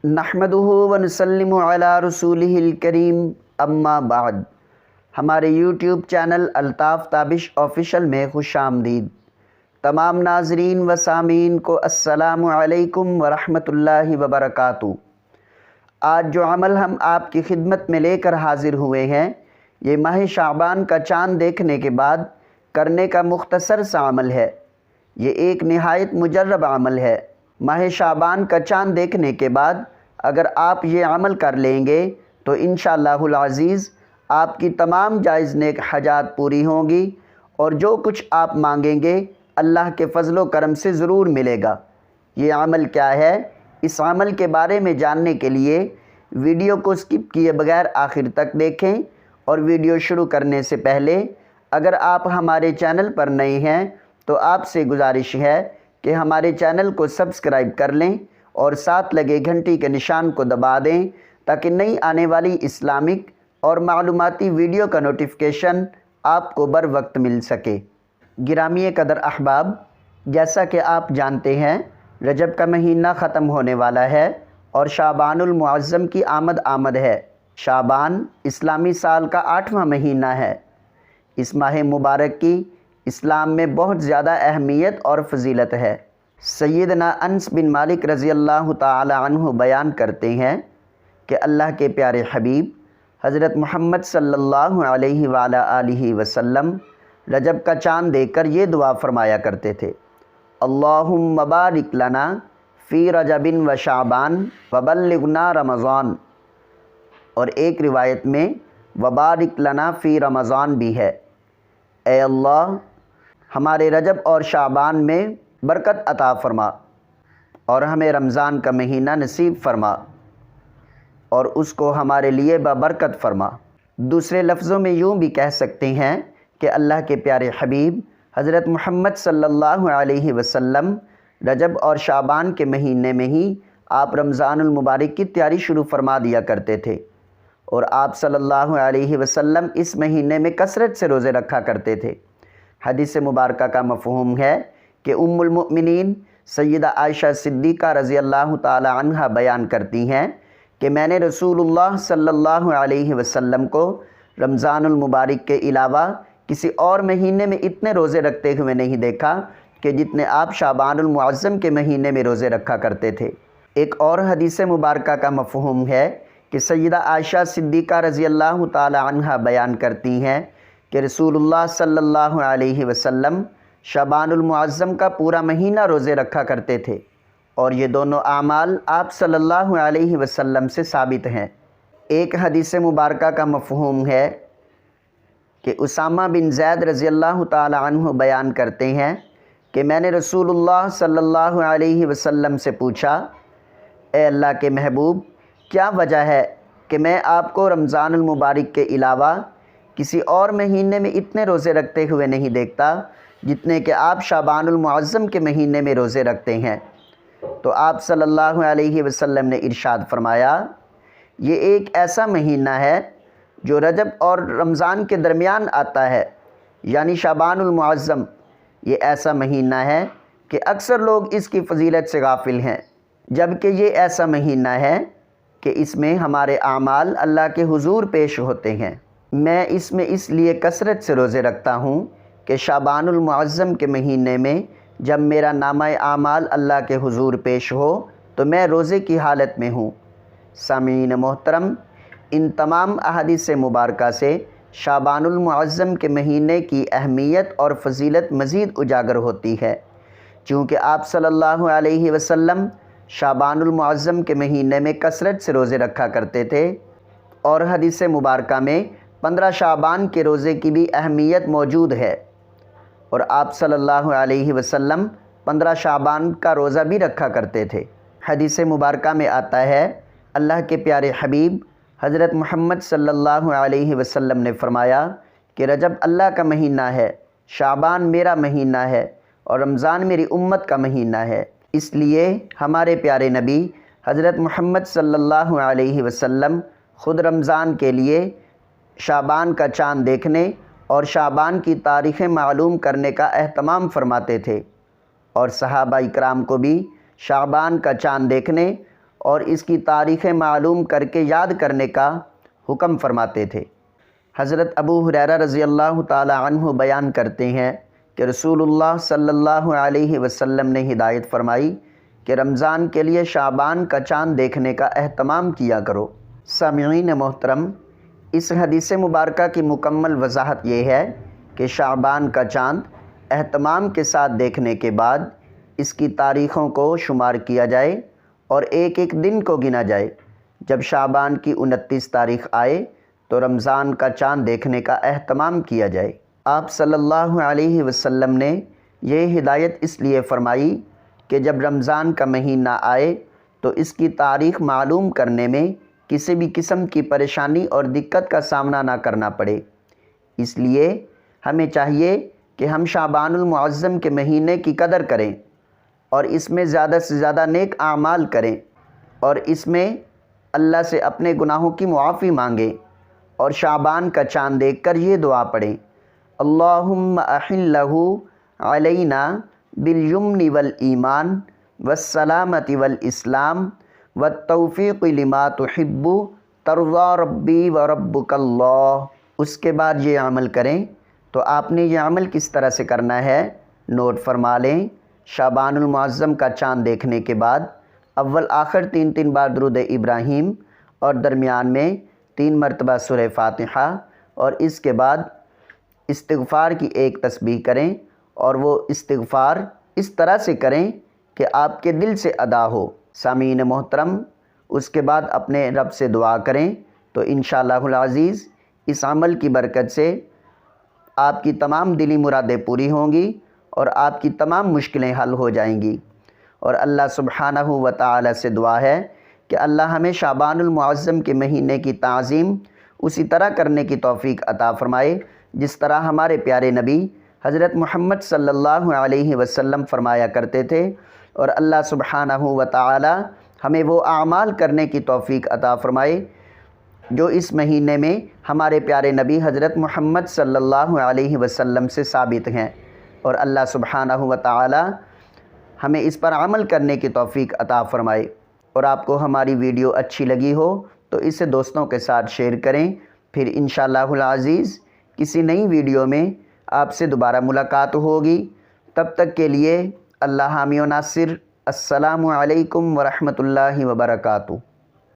नहमदुहु व नुसल्लिमु अला रसूलिहिल करीम अम्मा बाद। हमारे YouTube channel Altaf Tabish official में खुश आमदीद। तमाम नाज़रीन व सामीन को अस्सलामु अलैकुम व रहमतुल्लाहि व बरकातुहू। आज जो अमल हम आपकी खिदमत में लेकर हाज़िर हुए हैं, ये माह शाबान का चाँद देखने के बाद करने का मुख्तसर सा अमल है। ये एक निहायत मुजर्रब अमल है। माह शाबान का चाँद देखने के बाद अगर आप ये अमल कर लेंगे तो इंशाअल्लाहुल अज़ीज़ आपकी तमाम जायज़ नेक हजात पूरी होंगी और जो कुछ आप मांगेंगे अल्लाह के फ़ज़ल व करम से ज़रूर मिलेगा। ये अमल क्या है, इस अमल के बारे में जानने के लिए वीडियो को स्किप किए बगैर आखिर तक देखें। और वीडियो शुरू करने से पहले अगर आप हमारे चैनल पर नए हैं तो आपसे गुजारिश है कि हमारे चैनल को सब्सक्राइब कर लें और साथ लगे घंटी के निशान को दबा दें ताकि नई आने वाली इस्लामिक और मालूमाती वीडियो का नोटिफिकेशन आपको बर वक्त मिल सके। गिरामी कदर अहबाब, जैसा कि आप जानते हैं रजब का महीना ख़त्म होने वाला है और शाबानुल मुअज़्ज़म की आमद है। शाबान इस्लामी साल का 8वां महीना है। इस माह मुबारक की इस्लाम में बहुत ज़्यादा अहमियत और फ़जीलत है। सैयदना अनस बिन मालिक रज़ी अल्लाह ताला अन्हु बयान करते हैं कि अल्लाह के प्यारे हबीब हज़रत मोहम्मद सल्लल्लाहु अलैहि वालैहि वसल्लम रजब का चाँद देखकर ये दुआ फरमाया करते थे, अल्लाहुम्मा बारिक लना फ़ी रजबिन व शाबान वबल्लिगना रमज़ान। और एक रिवायत में वबारिक लना फ़ी रमज़ान भी है। ए अल्लाह, हमारे रजब और शाबान में बरकत अता फ़रमा और हमें रमज़ान का महीना नसीब फ़रमा और उसको हमारे लिए बबरकत फ़रमा। दूसरे लफ्ज़ों में यूँ भी कह सकते हैं कि अल्लाह के प्यारे हबीब हज़रत मुहम्मद सल्लल्लाहु अलैहि वसल्लम रजब और शाबान के महीने में ही आप रमज़ानुल मुबारक की तैयारी शुरू फरमा दिया करते थे और आप सल्लल्लाहु अलैहि वसल्लम इस महीने में कसरत से रोज़े रखा करते थे। हदीस मुबारका का मफ़हूम है कि उम्मुल मुमिनीन सैयदा आयशा सिद्दीक़ा रज़ी अल्लाह ताला अन्हा बयान करती हैं कि मैंने रसूलुल्लाह सल्लल्लाहु अलैहि वसल्लम को रमज़ानुल मुबारक के अलावा किसी और महीने में इतने रोज़े रखते हुए नहीं देखा कि जितने आप शाबानुल मुअज़्ज़म के महीने में रोज़े रखा करते थे। एक और हदीस मुबारका का मफ़हूम है कि सैयदा आयशा सिद्दीक़ा रज़ी अल्लाह ताला अन्हा बयान करती हैं कि रसूलुल्लाह सल्लल्लाहु अलैहि वसल्लम शाबानुल मुअज़्ज़म का पूरा महीना रोज़े रखा करते थे और ये दोनों आमाल आप सल्लल्लाहु अलैहि वसल्लम से साबित हैं। एक हदीस मुबारका का मफ़हूम है कि उसामा बिन ज़ैद रज़ी अल्लाह ताला अन्हु बयान करते हैं कि मैंने रसूलुल्लाह सल्लल्लाहु अलैहि वसल्लम से पूछा, ए अल्लाह के महबूब, क्या वजह है कि मैं आपको रमज़ानुल मुबारक के अलावा किसी और महीने में इतने रोज़े रखते हुए नहीं देखता जितने कि आप शाबानुल मुअज़्ज़म के महीने में रोज़े रखते हैं। तो आप सल्लल्लाहु अलैहि वसल्लम ने इरशाद फरमाया, ये एक ऐसा महीना है जो रजब और रमज़ान के दरमियान आता है, यानी शाबानुल मुअज़्ज़म। ये ऐसा महीना है कि अक्सर लोग इसकी फ़जीलत से गाफिल हैं, जबकि ये ऐसा महीना है कि इसमें हमारे आमाल अल्लाह के हुजूर पेश होते हैं। मैं इसमें इसलिए कसरत से रोज़े रखता हूँ कि शाबानुल मुअज़्ज़म के महीने में जब मेरा नामा आमाल अल्लाह के हुजूर पेश हो तो मैं रोज़े की हालत में हूँ। सामीन मोहतरम, इन तमाम अहादीस मुबारका से शाबानुल मुअज़्ज़म के महीने की अहमियत और फ़जीलत मज़ीद उजागर होती है, चूँकि आप सल्लल्लाहु अलैहि वसल्लम शाबानुल मुअज़्ज़म के महीने में कसरत से रोज़े रखा करते थे और हदीस मुबारका में 15 शाबान के रोज़े की भी अहमियत मौजूद है और आप सल्लल्लाहु अलैहि वसल्लम 15 शाबान का रोज़ा भी रखा करते थे। हदीस मुबारका में आता है, अल्लाह के प्यारे हबीब हज़रत मोहम्मद सल्लल्लाहु अलैहि वसल्लम ने फ़रमाया कि रजब अल्लाह का महीना है, शाबान मेरा महीना है और रमज़ान मेरी उम्मत का महीना है। इसलिए हमारे प्यारे नबी हज़रत मोहम्मद सल्लल्लाहु अलैहि वसल्लम ख़ुद रमज़ान के लिए शाबान का चाँद देखने और शाबान की तारीख़ें मालूम करने का एहतमाम फरमाते थे और सहाबा इकराम को भी शाबान का चाँद देखने اور اس کی تاریخیں معلوم کر کے یاد کرنے کا حکم فرماتے تھے۔ حضرت ابو ہریرہ رضی اللہ تعالی عنہ بیان کرتے ہیں کہ رسول اللہ صلی اللہ علیہ وسلم نے ہدایت فرمائی کہ رمضان کے لیے شعبان کا چاند دیکھنے کا اہتمام کیا کرو۔ سامعین محترم، اس حدیث مبارکہ کی مکمل وضاحت یہ ہے کہ شعبان کا چاند اہتمام کے ساتھ دیکھنے کے بعد اس کی تاریخوں کو شمار کیا جائے اور ایک ایک دن کو گنا جائے۔ جب شعبان کی 29 تاریخ آئے تو رمضان کا چاند دیکھنے کا اہتمام کیا جائے۔ آپ صلی اللہ علیہ وسلم نے یہ ہدایت اس لیے فرمائی کہ جب رمضان کا مہینہ آئے تو اس کی تاریخ معلوم کرنے میں کسی بھی قسم کی پریشانی اور دقت کا سامنا نہ کرنا پڑے۔ اس لیے ہمیں چاہیے کہ ہم شعبان المعظم کے مہینے کی قدر کریں اور اس میں زیادہ سے زیادہ نیک اعمال کریں اور اس میں اللہ سے اپنے گناہوں کی معافی مانگیں اور شعبان کا چاند دیکھ کر یہ دعا پڑھیں: اللہم احلہ علینا بالیمن والایمان والسلامۃ والاسلام والتوفیق لما تحب ترضی ربی وربک اللہ۔ اس کے بعد یہ عمل کریں۔ تو آپ نے یہ عمل کس طرح سے کرنا ہے نوٹ فرما لیں۔ شعبان المعظم کا چاند دیکھنے کے بعد اول آخر 3 بار درود ابراہیم اور درمیان میں 3 مرتبہ سورہ فاتحہ، اور اس کے بعد استغفار کی ایک تسبیح کریں، اور وہ استغفار اس طرح سے کریں کہ آپ کے دل سے ادا ہو۔ سامعین محترم، اس کے بعد اپنے رب سے دعا کریں تو انشاءاللہ العزیز اس عمل کی برکت سے آپ کی تمام دلی مرادیں پوری ہوں گی اور آپ کی تمام مشکلیں حل ہو جائیں گی۔ اور اللہ سبحانہ و تعالی سے دعا ہے کہ اللہ ہمیں شعبان المعظم کے مہینے کی تعظیم اسی طرح کرنے کی توفیق عطا فرمائے جس طرح ہمارے پیارے نبی حضرت محمد صلی اللہ علیہ وسلم فرمایا کرتے تھے، اور اللہ سبحانہ و تعالی ہمیں وہ اعمال کرنے کی توفیق عطا فرمائے جو اس مہینے میں ہمارے پیارے نبی حضرت محمد صلی اللہ علیہ وسلم سے ثابت ہیں، اور اللہ سبحانہ و تعالی ہمیں اس پر عمل کرنے کی توفیق عطا فرمائے۔ اور آپ کو ہماری ویڈیو اچھی لگی ہو تو اسے دوستوں کے ساتھ شیئر کریں۔ پھر انشاءاللہ العزیز کسی نئی ویڈیو میں آپ سے دوبارہ ملاقات ہوگی۔ تب تک کے لیے اللہ حامی و ناصر۔ السلام علیکم ورحمۃ اللہ وبرکاتہ۔